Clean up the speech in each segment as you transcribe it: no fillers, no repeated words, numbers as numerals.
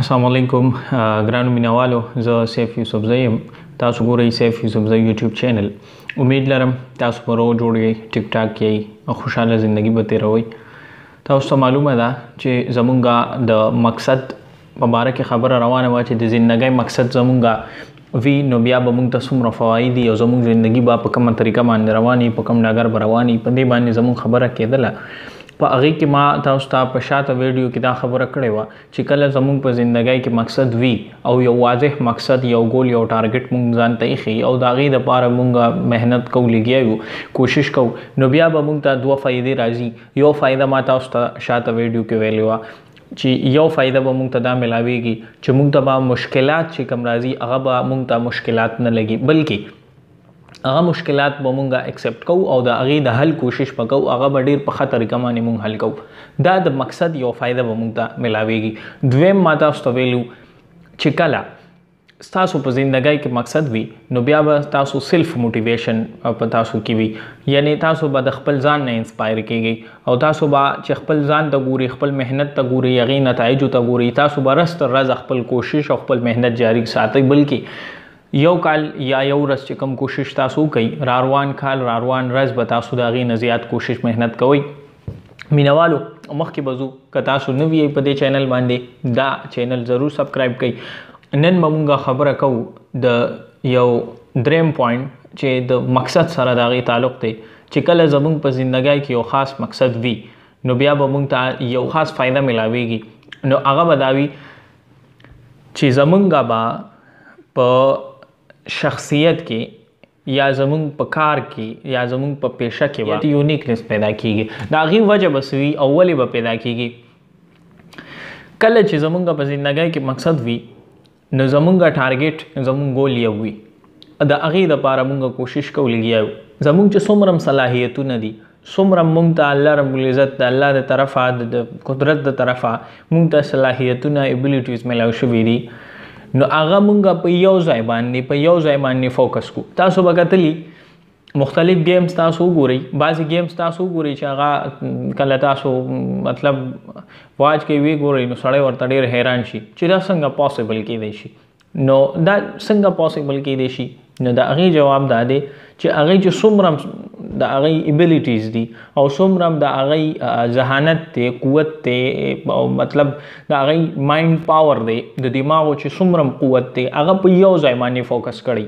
السلام علیکم ګرانو مینوالو، زه سیف یوسفزی یم. تاسو ګورئ سیف یوسفزی یوټیوب چینل. امید لرم تاسو په روغ جوړ یئ، ټیک ټاک یئ او خوشحاله زندگی به تیروئ. تاسو ته معلومه ده چې زمونږ د مقصد په باره کې خبره روانه وه چې د زندګۍ مقصد زمونږ وي، نو بیا به مونږ ته څومره فواید دي او زمونږ زندگی به په کومه طریقه باندې رواني، په کوم ډګر به رواني، په دې باندې زمونږ خبره کېدله. په هغې کې ما تاسو ته په شاته ویډیو کې دا خبره کړې وه چې کله زمونږ په زندګۍ کې مقصد وي او یو واضح مقصد، یو ګول، یو ټارګټ مونږ ځان ته ایښي او د هغې دپاره مونږ محنت کوو، لګیا یو، کوشش کوو، نو بیا به مونږ ته دوه فایدې راځي. یو فایده ما تاسو ته شاته ویډیو کې ویلې وه چې یو فایده به مونږ ته دا ملاویږي چې مونږ ته به مشکلات چې کوم راځي هغه به مونږ ته مشکلات نه لګي، بلکې هغه مشکلات به مونږه اکسپټ کوو او د هغې د حل کوشش به کوو، هغه به ډېر په ښه طریقه باندې مونږ حل کوو. دا د مقصد یو فایده به مونږ ته ملاویږي. دویم ما تاسو ته ویلو چې کله ستاسو په زندګۍ کې مقصد وي نو بیا به تاسو سیلف موټیویشن په تاسو کې وي، یعنی تاسو به د خپل ځان نه انسپایر کیږئ او تاسو به چې خپل ځان ته ګوري، خپل محنت ته ګوري، هغې نتایجو ته ګوري، تاسو به ورځ تر ورځه خپل کوشش او خپل محنت جاری ساتئ، بلکې یو کال یا یو ورځ چې کوم کوشش تاسو کوئ، راروان کال، راروان ورځ به تاسو د هغې نه زیات کوشش محنت کوئ. مینوالو مخکې به ځو، که تاسو نوي یئ په دې چینل باندې دا چینل ضرور سبسکرایب کړئ. نن به مونږ خبره کوو د یو دریم پوینټ چې د مقصد سره د هغې تعلق دی چې کله زمونږ په زندګۍ کې یو خاص مقصد وي نو بیا به مونږ ته یو خاص فایده ملاویږي. نو هغه به دا وي چې زمونږ به په شخصیت کې یا زمونږ په کار کې یا زمونږ په پیشه کې به یونیکنس پیدا کیږي. د هغې وجه به څه وي او ولې به پیدا کیږي؟ کله چې زمونږ په زندګۍ کې مقصد وي نو زمونږ ټارګټ، زمونږ ګول یو وي، د هغې دپاره مونږ کوشش کوو، لګیا یو. زمونږ چې څومره صلاحیتونه دي، څومره مونږ ته الله رب العزت د الله د طرفه، د قدرت د طرفه مونږ ته صلاحیتونه، ایبیلیټیز میلاو شوي دي، نو هغه مونږ په یو ځای باندې فوکس کو. تاسو به کتلی مختلف گیمز تاسو وګورئ، بعضې گیمز تاسو وګورئ چې هغه کله تاسو مطلب واچ کوئ وی ګورئ نو سړی ورته ډېر حیران شي چې دا څنګه پاسبل کیدی شي. نو دا څنګه پاسبل کیدی شي؟ نو د هغې جواب دا دی چې هغې چې څومره د هغې ایبیلیټیز دي او څومره د هغې ذهانت دی، قوت دی، او مطلب د هغې مایند پاور دی، د دماغو چې څومره قوت دی، هغه په یو ځای باندې فوکس کړئ،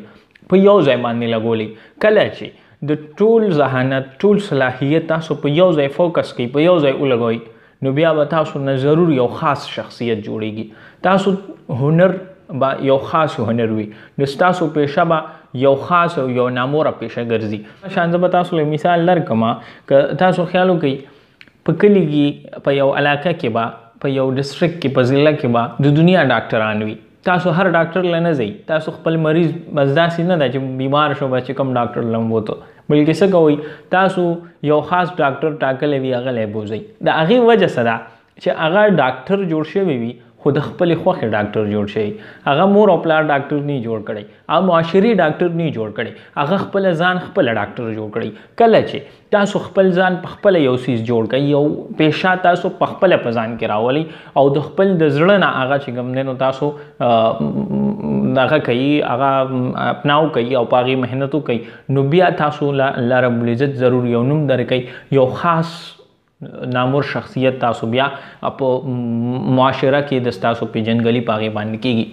په یو ځای باندې لګولی. کله چې د ټول ذهانت، ټول صلاحیت تاسو په یو ځای فوکس کوئ، په یو ځای ولګوئ، نو بیا به تاسو نه ضرور یو خاص شخصیت جوړیږي. تاسو هنر به یو خاص هنر وي، نو ستاسو پیشه به یو خاص او یو ناموره پیشه ګرځي. شان زه به تاسو له مثال درکړم، که تاسو خیال وکړئ په کلي کې، په یو علاقه کې به، په یو ډسټرکټ کې، په ضلع کې به د دنیا ډاکټران وي. تاسو هر ډاکټر له نه ځئ، تاسو خپل مریض بس داسې نه ده چې بیمار شو به چې کوم ډاکټر له ووتو، بلکې څه کوئ، تاسو یو خاص ډاکټر ټاکلی وي، هغه لی بوځئ. د هغې وجه څه ده چې هغه ډاکټر جوړ شوی وي خو د خپلې خوښې ډاکټر جوړ شي، هغه مور او پلار ډاکټر نه جوړ کړی، هغه معاشري ډاکټر نه جوړ کړی، هغه خپل ځان خپل ډاکټر جوړ کړی. کله چې تاسو خپل ځان په خپل یو سیز جوړ کړئ، یو پیشه تاسو په خپل په ځان کې راولئ او د خپل د زړه نه هغه چې کوم دی نو تاسو هغه کوي، هغه اپناو کوي او په هغې محنت وکوئ، نو بیا تاسو الله رب العزت ضرور یو نوم درکوي، یو خاص نامور شخصیت تاسو بیا په معاشره کې د ستاسو پیژندګلي په هغې باندې کیږي.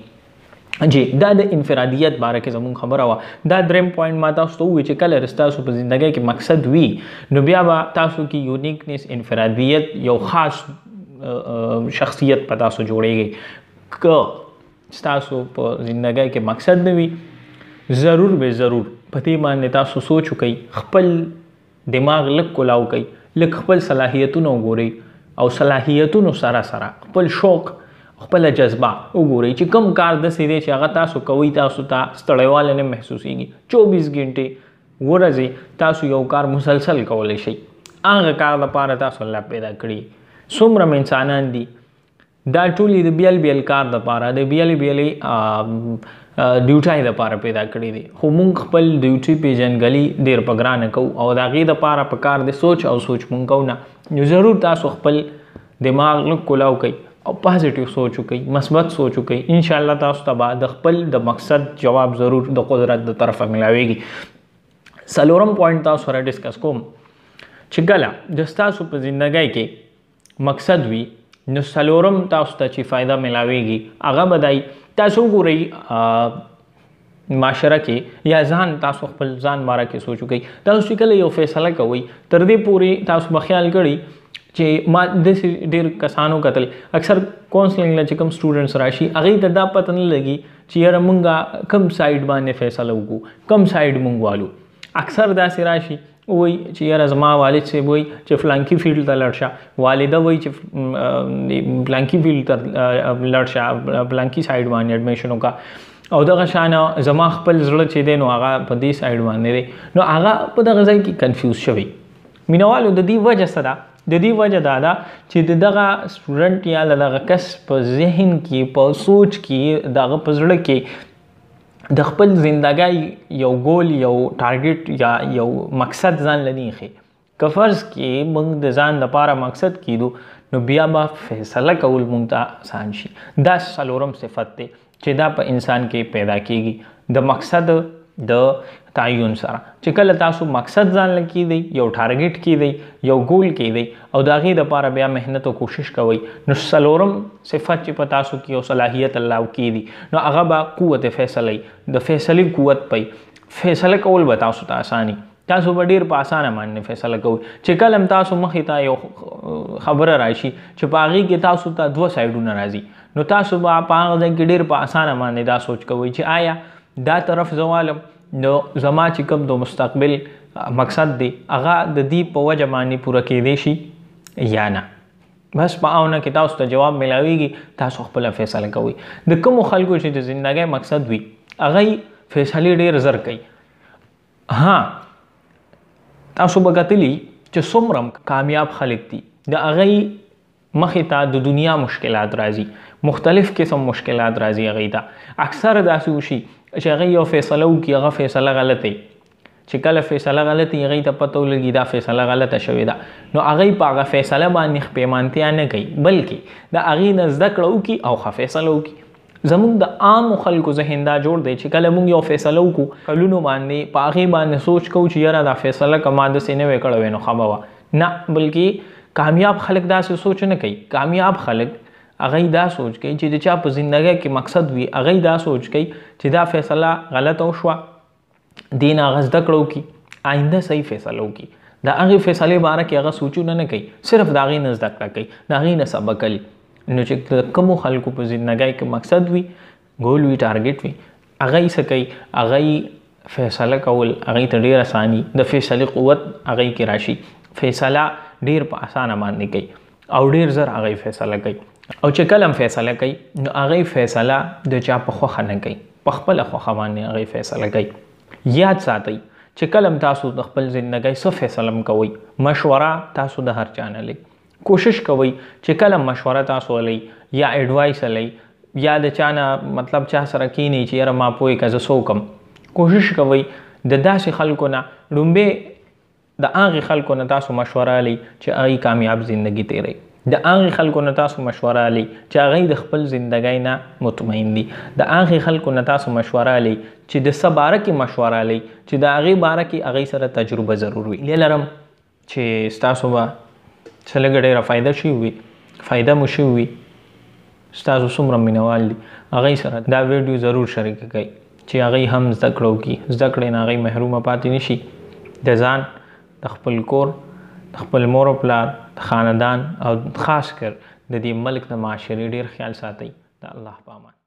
جی دا د انفرادیت باره کې زموږ خبره وه. دا دریم پوینټ ما تاسو ته ووایي چې کله ستاسو په زندګۍ کې مقصد وي نو بیا به تاسو کې یونیکنس، انفرادیت، یو خاص شخصیت په تاسو جوړیږي. که ستاسو په زندګۍ کې مقصد نه وي، ضرور به ضرور په دې باندې تاسو سوچ وکړئ، خپل دماغ لږ کولاو کړئ، لږ خپل صلاحیتونه وګورئ او صلاحیتونو سره سره خپل شوق، خپل جذبه وګورئ چې کوم کار داسې دی چې هغه تاسو کوئ، تاسو ته ستړیوالی نه محسوسیږي. 24 ګنټې ورځې تاسو یو کار مسلسل کولی شئ، هغه کار لپاره تاسو الله پیدا کړي. څومره انسانان دي دا ټولې د بیل بیل کار دپاره، د بیل بیلې ډیوټۍ دپاره پیدا کړي دي، خو مونږ خپل ډیوټۍ پیژندګلي ډېر په ګرانه کوو او د هغې دپاره په کار د سوچ او سوچ مونږ کوو نه. نو ضرور تاسو خپل دماغ لږ کولاو کوئ، او پازیټیو سوچ وکړئ، مثبت سوچ وکړئ، ان شاء الله تاسو ته به د خپل د مقصد جواب ضرور د قدرت د طرفه ملاویږي. څلورم پوینټ تاسو سره ډسکس کوم چې کله د ستاسو په زندګۍ کې مقصد وي نو څلورم تاسو ته چې فایده ملاویږي هغه به دی تاسو وګورئ معاشره کې یا ځان تاسو خپل ځان باره کې سوچ وکړئ. تاسو چې کله یو فیصله کوئ تر دې پورې تاسو به خیال کړئ چې ما داسې ډېر کسانو کتل اکثر کونسلنګ له چې کوم سټوډنټس راشي هغوی ته دا پته نه لګي چې یاره مونږ کوم سایډ باندې فیصله وکړو، کوم سایډ مونږ والو. اکثر داسې راشي وایي چې یاره زما والد صاحب وایي چې فلانکي فیلډ ته لاړ شه، والده وایي چې فلانکي فیلډ ته لاړ شه، فلانکي سایډ باندې اډمیشن وکړه، او دغه شانه زما خپل زړه چې دی نو هغه په دې سایډ باندې دی، نو هغه په دغه ځای کې کنفیوز شوی. مینوالو د دې وجه څه ده؟ د دې وجه دا ده چې دغه سټوډنټ یا دغه کس په ذهن کې په سوچ کې دغه په زړه کې د خپل زندګۍ یو ګول یو ټارګټ یا یو مقصد ځان لنی خي. که فرض کې موږ د ځان لپاره مقصد کیدو نو بیا به فیصله کول موږ ته آسان شي. دا څلورم صفت دی چې دا په انسان کې پیدا کیږي د مقصد د تعین سره. چې کله تاسو مقصد ځان لکې دی، یو ټارګټ کې دی، یو ګول کې دی او د هغې دپاره بیا محنت او کوشش کوئ نو څلورم صفت چې په تاسو کې یو صلاحیت الله کې دی نو هغه به قوت فیصله د فیصلې قوت پي. فیصله کول به تاسو ته آساني، تاسو به ډېر په اسانه باندې فیصله کوئ. چې کله هم تاسو مخې ته یو خبره راشي چې په هغې کې تاسو ته دوه سایډونه راځي نو تاسو به په هغه ځای کې ډېر په اسانه باندې دا سوچ کوئ چې آیا دا طرف زوالم نو زما چې کوم د مستقبل مقصد دی هغه د دې په وجه باندې پوره کېدی شي یا نه. بس په اونه کې تاسو ته جواب ملاویږي، تاسو خپله فیصله کوئ. د کومو خلکو چې د زندګۍ مقصد وي هغوی فیصلې ډېر زر کوي. ها تاسو به کتلي چې څومره کامیاب خلک دي د هغوی مخې ته د دنیا مشکلات راځي، مختلف قسم مشکلات راځي هغوی ته. اکثر داسې وشي چې هغوی یو فیصله وکړي هغه فیصله غلطه وي، چې کله فیصله غلطه وي هغوی ته پته ولګي دا فیصله غلطه شوې ده نو هغوی په هغه فیصله باندې خپیمانتیا نه کوي بلکې د هغې نه زده کړه وکړي او ښه فیصله وکړي. زموږ د عامو خلکو ذهن دا جوړ دی چې کله موږ یو فیصله وکړو کلونو باندې په هغې باندې سوچ کوو چې یاره دا فیصله که ما داسې نه وی کړی وی نو ښه به وه. نه، بلکې کامیاب خلک داسې سوچ نه کوي. کامیاب خلک هغوی دا سوچ کوي چې د چا په زندګۍ کې مقصد وي هغوی دا سوچ کوي چې دا فیصله غلطه وشوه، دې نه هغه زده کړه وکړي، آینده صحیح فیصله وکړي. د هغې فیصلې باره کې هغه سوچونه نه کوي، صرف د هغې نه زده کړه کوي، د هغې نه سبق لي. نو چې د کومو خلکو په زندګۍ کې مقصد وي، ګول وي، ټارګټ وي، هغوی څه کوي؟ هغوی فیصله کول هغوی ته ډېر اساني، د فیصلې قوت هغوی کې راشي، فیصله ډېر په اسانه باندې کوي او ډېر زر هغوی فیصله کوي. او چې کله هم فیصله کوي نو هغوی فیصله د چا په خوښه نه کوي، په خپله خوښه باندې هغوی فیصله کوي. یاد ساتئ چې کله هم تاسو د خپل زندګۍ څه فیصله هم کوئ مشوره تاسو د هر چا نه لئ. کوشش کوئ چې کله مشوره تاسو ولئ یا ایډوایس ولئ یا د چا نه مطلب چا سره کینئ چې یاره ما پوهې که زه څه وکړم، کوشش کوئ د داسې خلکو نه لومبې د هغې خلکو نه تاسو مشوره لئ چې هغوی کامیاب زندګي تیروي. د هغې خلکو نه تاسو مشوره لئ چې هغوی د خپل زندګۍ نه مطمئن دي. د هغې خلکو نه تاسو مشوره لئ چې د څه باره کې مشوره لئ چې د هغې باره کې هغوی سره تجربه ضرور وي. هیله لرم چې ستاسو به څه لږه ډېره فایده شوي وي، فایده مو شوي وي. ستاسو څومره مینهوال دي هغوی سره دا ویډیو ضرور شریکه کړئ چې هغوی هم زده کړه وکړي، زده کړې نه هغوی محرومه پاتې نه شي. د ځان، د خپل کور، د خپل مور و پلار، د خاندان او خاص کر د دې ملک د معاشرې ډېر خیال ساتئ. د الله په امان.